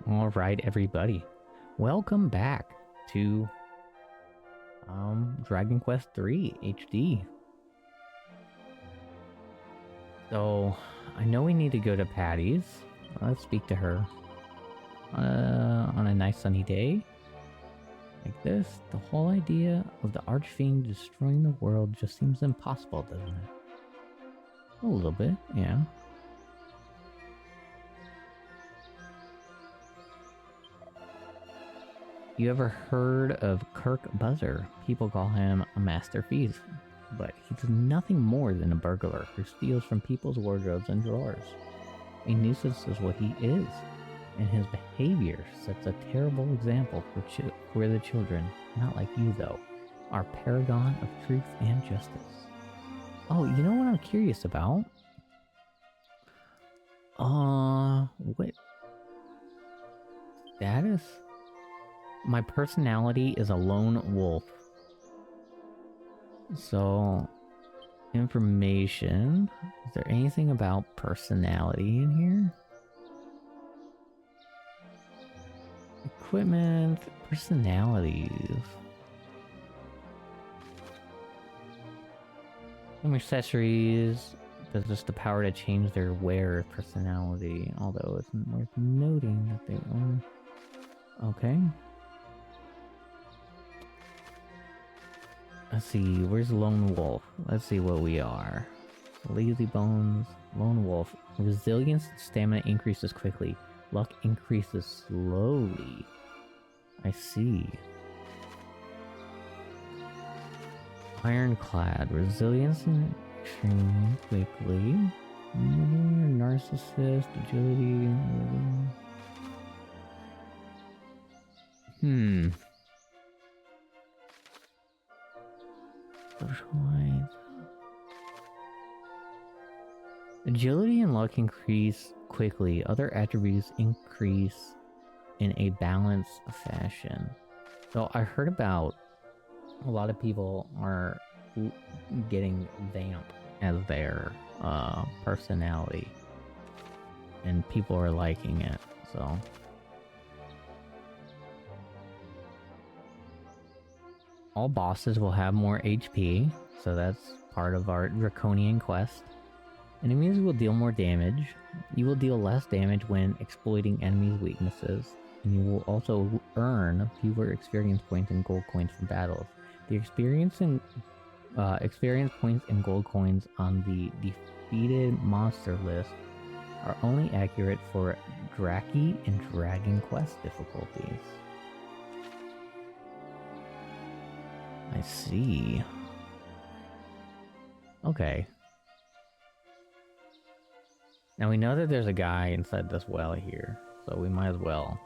Alright, everybody. Welcome back to Dragon Quest 3 HD. So, I know we need to go to Patty's. Let's speak to her. On a nice sunny day. Like this, the whole idea of the Archfiend destroying the world just seems impossible, doesn't it? A little bit, yeah. You ever heard of Kirk Buzzer? People call him a master thief, but he's nothing more than a burglar who steals from people's wardrobes and drawers. A nuisance is what he is, and his behavior sets a terrible example for the children, not like you though, our paragon of truth and justice. Oh, you know what I'm curious about? What status? My personality is a lone wolf. So, information. Is there anything about personality in here? Equipment, personalities. Some accessories. There's just the power to change their wearer's personality. Although it's worth noting that they only... Okay. Let's see, where's Lone Wolf? Let's see what we are. Lazy Bones, Lone Wolf. Resilience and stamina increases quickly. Luck increases slowly. I see. Ironclad. Resilience and extremely quickly. Narcissist, agility. Socialize. Agility and luck increase quickly. Other attributes increase in a balanced fashion. So I heard about a lot of people are getting Vamp as their personality. And people are liking it, so... All bosses will have more HP, so that's part of our draconian quest. Enemies will deal more damage. You will deal less damage when exploiting enemies' weaknesses, and you will also earn fewer experience points and gold coins from battles. The experience points and gold coins on the defeated monster list are only accurate for Draki and Dragon Quest difficulties. I see. Okay. Now we know that there's a guy inside this well here, so we might as well.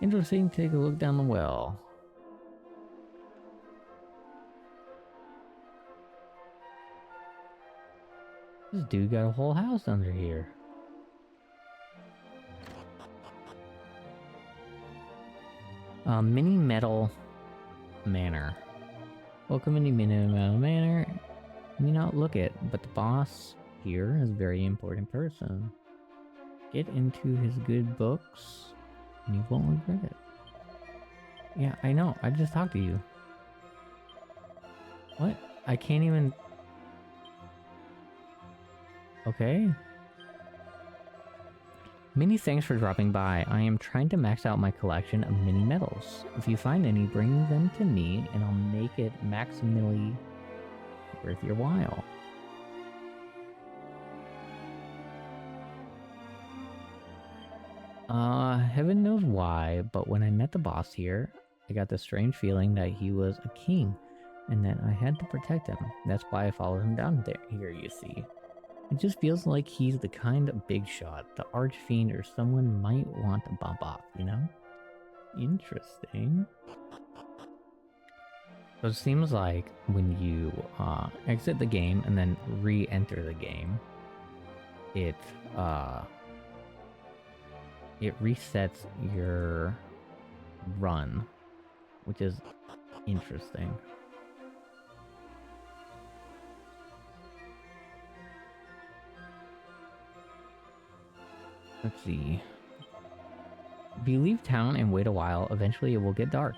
Interesting, take a look down the well. This dude got a whole house under here. Mini Metal Manor. Welcome to Mini Metal Manor. You may not look it, but the boss here is a very important person. Get into his good books, and you won't regret it. Yeah, I know. I just talked to you. What? I can't even... Okay. Many thanks for dropping by. I am trying to max out my collection of mini medals. If you find any, bring them to me, and I'll make it maximally worth your while. Heaven knows why, but when I met the boss here, I got the strange feeling that he was a king, and that I had to protect him. That's why I followed him down here, you see. It just feels like he's the kind of big shot the Archfiend or someone might want to bump off, you know? Interesting. So it seems like when you exit the game and then re-enter the game, it resets your run, which is interesting. Let's see. If you leave town and wait a while, eventually it will get dark.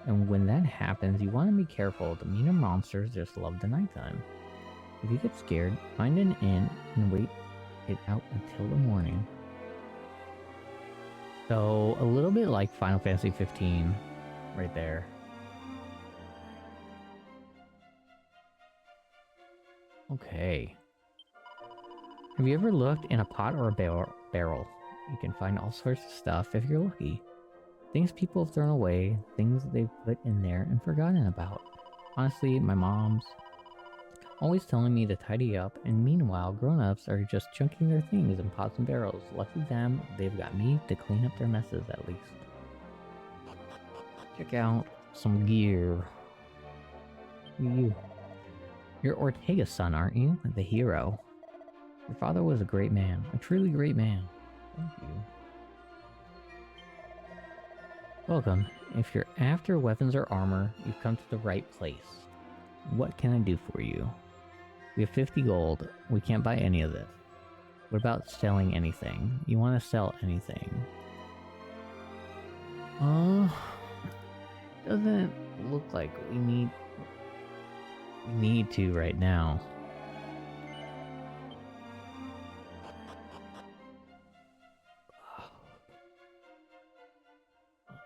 And when that happens, you want to be careful. The meaner monsters just love the nighttime. If you get scared, find an inn and wait it out until the morning. So, a little bit like Final Fantasy 15 right there. Okay. Have you ever looked in a pot or a barrel? You can find all sorts of stuff if you're lucky. Things people have thrown away, things they've put in there and forgotten about. Honestly, my mom's always telling me to tidy up, and meanwhile, grown-ups are just chunking their things in pots and barrels. Lucky them, they've got me to clean up their messes at least. Check out some gear. You're Ortega's son, aren't you? The hero. Your father was a great man. A truly great man. Thank you. Welcome. If you're after weapons or armor, you've come to the right place. What can I do for you? We have 50 gold. We can't buy any of this. What about selling anything? You want to sell anything? Doesn't look like we need to right now.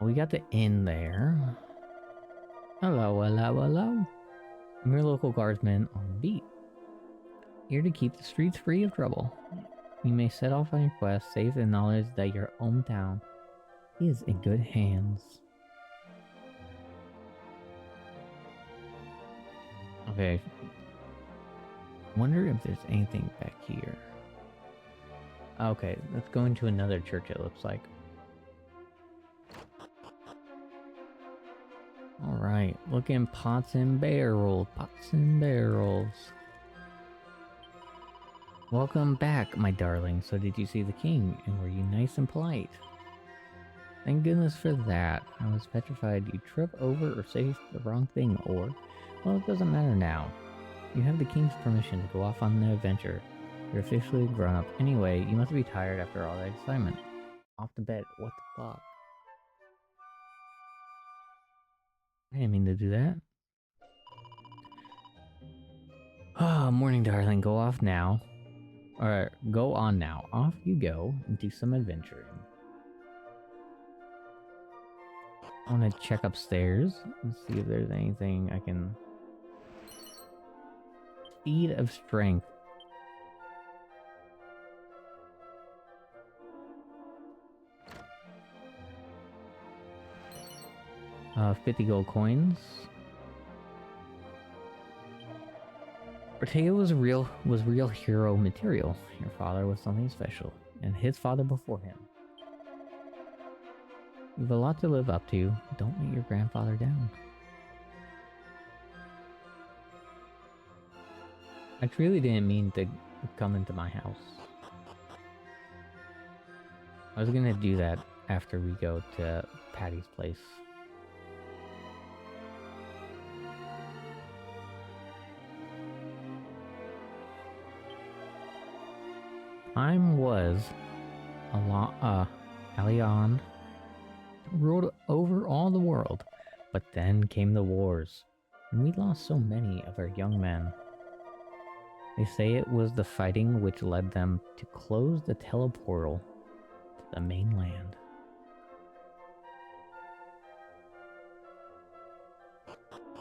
We got the inn there. Hello, hello, hello. I'm your local guardsman on the beat. Here to keep the streets free of trouble. You may set off on your quest, safe in knowledge that your hometown is in good hands. Okay. Wonder if there's anything back here. Okay, let's go into another church, it looks like. Alright, looking pots and barrels, pots and barrels. Welcome back, my darling. So did you see the king, and were you nice and polite? Thank goodness for that. I was petrified you trip over or say the wrong thing, or... Well, it doesn't matter now. You have the king's permission to go off on an adventure. You're officially grown up. Anyway, you must be tired after all that excitement. Off to bed. What the fuck? I didn't mean to do that. Ah, morning, darling. Go off now. Alright, go on now. Off you go and do some adventuring. I want to check upstairs and see if there's anything I can... Speed of strength. 50 gold coins. Ortega was real hero material. Your father was something special, and his father before him. You've a lot to live up to. Don't let your grandfather down. I truly didn't mean to come into my house. I was gonna do that after we go to Patty's place. Time was Alion ruled over all the world, but then came the wars, and we lost so many of our young men. They say it was the fighting which led them to close the teleportal to the mainland.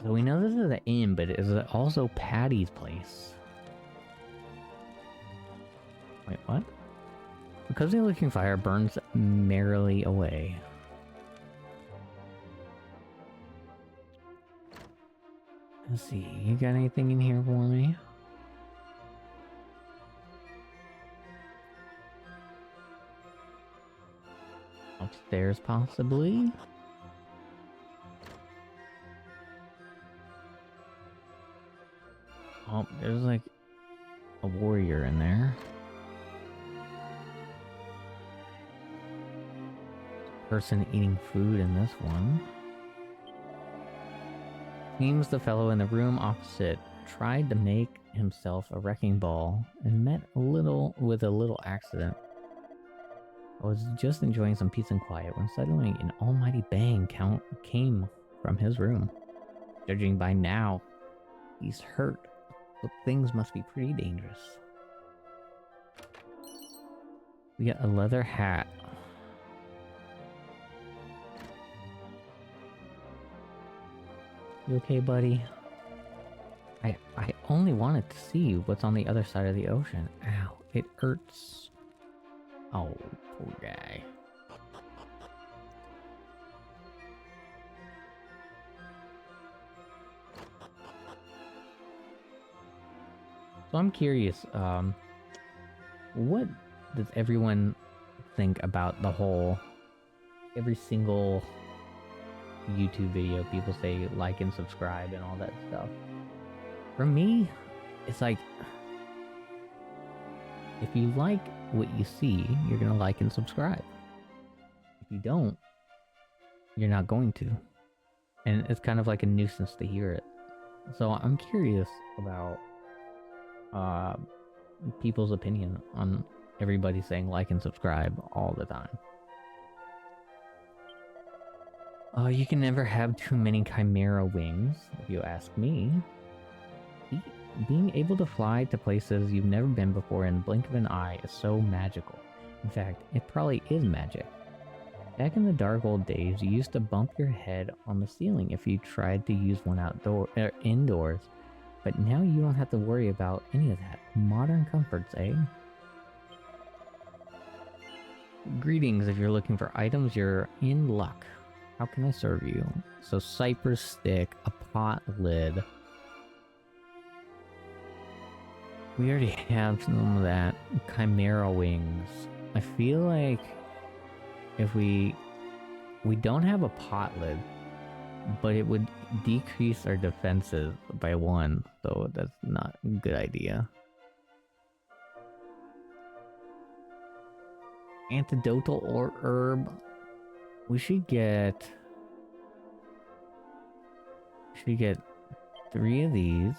So we know this is the inn, but is it also Patty's place? Wait, what? Because the looking fire burns merrily away. Let's see, you got anything in here for me? Upstairs, possibly? Oh, there's like a warrior in there. Person eating food in this one. Seems the fellow in the room opposite tried to make himself a wrecking ball and met with a little accident. I was just enjoying some peace and quiet when suddenly an almighty bang came from his room. Judging by now, he's hurt, so things must be pretty dangerous. We got a leather hat. You okay, buddy? I only wanted to see what's on the other side of the ocean. Ow, it hurts. Oh, poor guy. So I'm curious, what does everyone think about the whole, every single YouTube video people say like and subscribe and all that stuff? For me, it's like, if you like what you see, you're gonna like and subscribe. If you don't, you're not going to. And it's kind of like a nuisance to hear it. So I'm curious about people's opinion on everybody saying like and subscribe all the time. You can never have too many chimera wings, if you ask me. Being able to fly to places you've never been before in the blink of an eye is so magical. In fact, it probably is magic. Back in the dark old days, you used to bump your head on the ceiling if you tried to use one indoors. But now you don't have to worry about any of that. Modern comforts, eh? Greetings, if you're looking for items, you're in luck. How can I serve you? So cypress stick, a pot lid. We already have some of that. Chimera wings. I feel like if we don't have a pot lid, but it would decrease our defenses by 1, so that's not a good idea. Antidotal or herb. We should get 3 of these.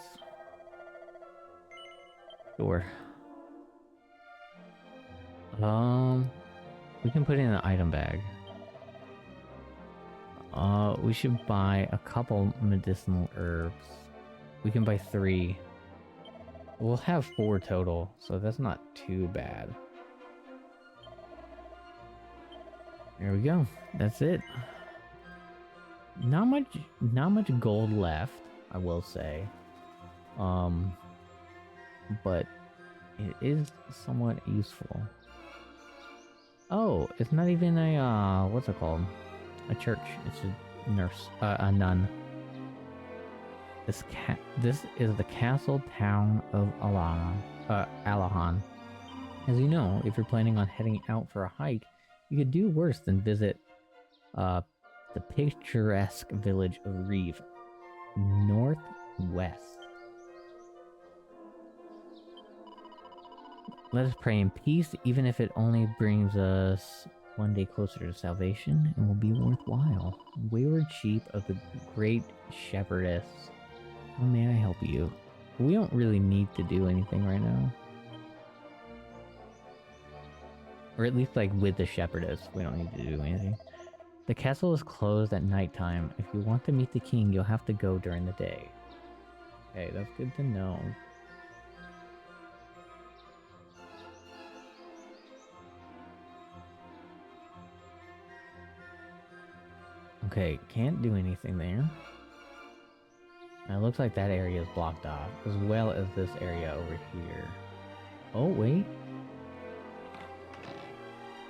Sure. We can put it in an item bag. We should buy a couple medicinal herbs. We can buy 3. We'll have 4 total, so that's not too bad. There we go. That's it. Not much gold left, I will say. But it is somewhat useful. Oh, it's not even a what's it called? A church. It's a nurse, a nun. This is the castle town of Alahan. As you know, if you're planning on heading out for a hike, you could do worse than visit the picturesque village of Reeve, northwest. Let us pray in peace, even if it only brings us one day closer to salvation, and will be worthwhile. Wayward sheep of the great shepherdess, how may I help you? We don't really need to do anything right now. Or at least, like, with the shepherdess, we don't need to do anything. The castle is closed at nighttime. If you want to meet the king, you'll have to go during the day. Okay, that's good to know. Okay, can't do anything there. It looks like that area is blocked off, as well as this area over here. Oh, wait.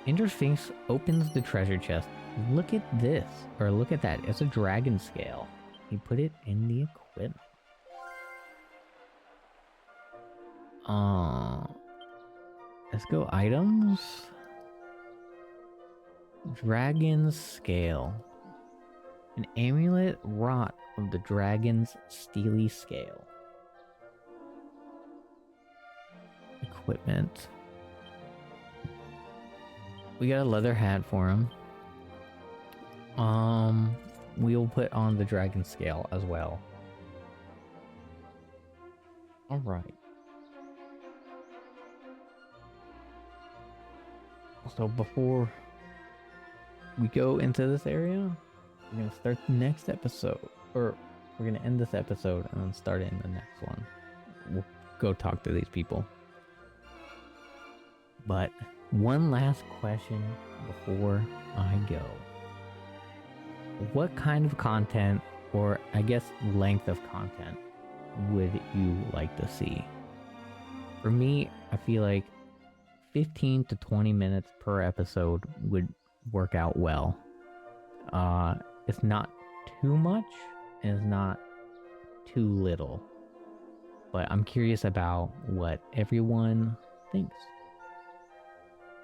Intersphinx opens the treasure chest. Look at this. Or look at that. It's a dragon scale. He put it in the equipment. Let's go items. Dragon scale. An amulet wrought of the dragon's steely scale. Equipment. We got a leather hat for him. We'll put on the dragon scale as well. Alright. So before we go into this area, we're gonna start the next episode, or we're gonna end this episode and then start it in the next one. We'll go talk to these people. But one last question before I go. What kind of content, or I guess length of content, would you like to see? For me, I feel like 15 to 20 minutes per episode would work out well. It's not too much, and it's not too little. But I'm curious about what everyone thinks.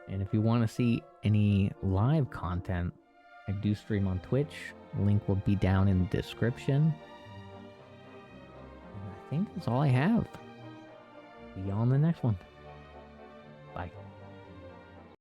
And if you want to see any live content, I do stream on Twitch. Link will be down in the description. And I think that's all I have. See you on the next one. Bye.